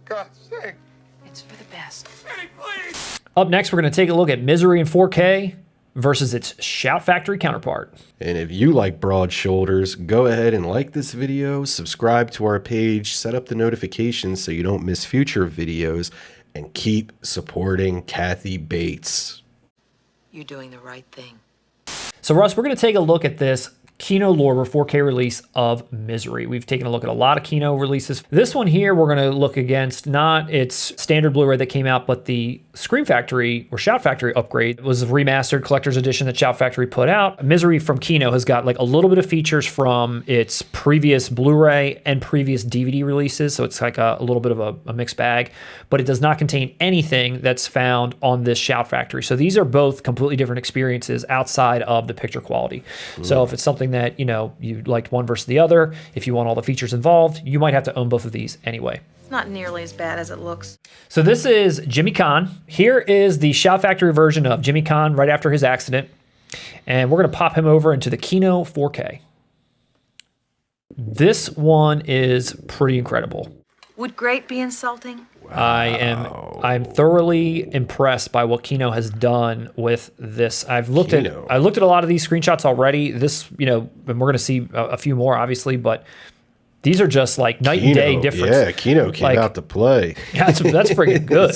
God's sake. It's for the best. Eddie, please. Up next, we're going to take a look at Misery in 4K versus its Shout Factory counterpart. And if you like broad shoulders, go ahead and like this video, subscribe to our page, set up the notifications so you don't miss future videos, and keep supporting Kathy Bates. You're doing the right thing. So Russ, we're going to take a look at this Kino Lorber 4K release of Misery. We've taken a look at a lot of Kino releases. This one here, we're going to look against not its standard Blu-ray that came out, but the Scream Factory or Shout Factory upgrade. It was a remastered collector's edition that Shout Factory put out. Misery from Kino has got like a little bit of features from its previous Blu-ray and previous DVD releases, so it's like a little bit of a mixed bag, but it does not contain anything that's found on this Shout Factory. So these are both completely different experiences outside of the picture quality. So if it's something that, you know, you liked one versus the other, if you want all the features involved, you might have to own both of these anyway. It's not nearly as bad as it looks. So this is Jimmy Caan. Here is the Shout Factory version of Jimmy Caan right after his accident. And we're going to pop him over into the Kino 4K. This one is pretty incredible. Would great be insulting? I'm thoroughly impressed by what Kino has done with this. I looked at a lot of these screenshots already. This, you know, and we're going to see a few more obviously, but these are just like night and day difference. Yeah, Kino came out to play. That's freaking good.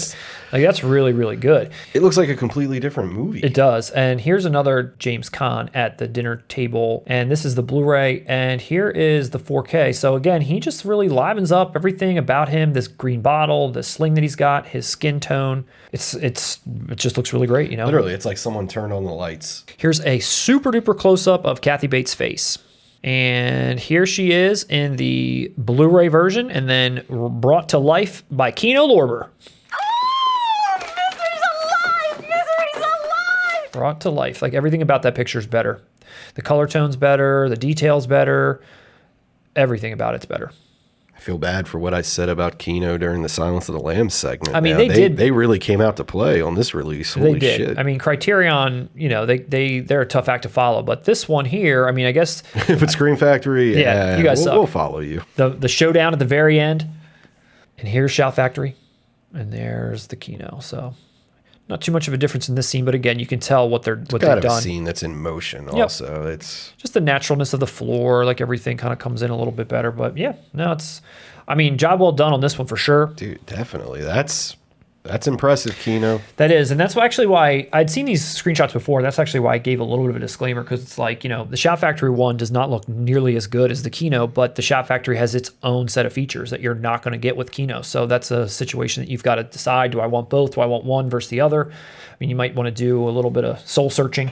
Like that's really, really good. It looks like a completely different movie. It does. And here's another James Caan at the dinner table. And this is the Blu-ray. And here is the 4K. So again, he just really livens up everything about him. This green bottle, the sling that he's got, his skin tone. It just looks really great, you know? Literally, it's like someone turned on the lights. Here's a super duper close-up of Kathy Bates' face. And here she is in the Blu-ray version and then brought to life by Kino Lorber. Brought to life. Like everything about that picture is better. The color tone's better, the detail's better, everything about it's better. I feel bad for what I said about Kino during the Silence of the Lambs segment. I mean, they really came out to play on this release. Holy shit. I mean, Criterion, you know, they're a tough act to follow, but this one here, I mean, I guess if it's Scream Factory, yeah, you guys we'll follow you. The showdown at the very end. And here's Shout Factory. And there's the Kino. So not too much of a difference in this scene, but again, you can tell what they've done. A scene that's in motion also. It's just the naturalness of the floor, like everything kind of comes in a little bit better. But yeah, no, I mean, job well done on this one for sure. Dude, definitely. That's impressive, Kino. That is, and that's actually why I'd seen these screenshots before. That's actually why I gave a little bit of a disclaimer, because it's like, you know, the Shout Factory one does not look nearly as good as the Kino, but the Shout Factory has its own set of features that you're not going to get with Kino. So that's a situation that you've got to decide. Do I want both? Do I want one versus the other? I mean, you might want to do a little bit of soul searching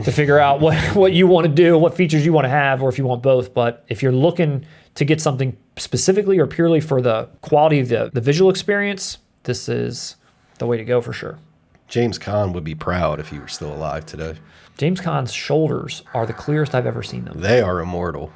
to figure out what you want to do, what features you want to have, or if you want both. But if you're looking to get something specifically or purely for the quality of the visual experience, this is the way to go for sure. James Caan would be proud if he were still alive today. James Caan's shoulders are the clearest I've ever seen them. They are immortal.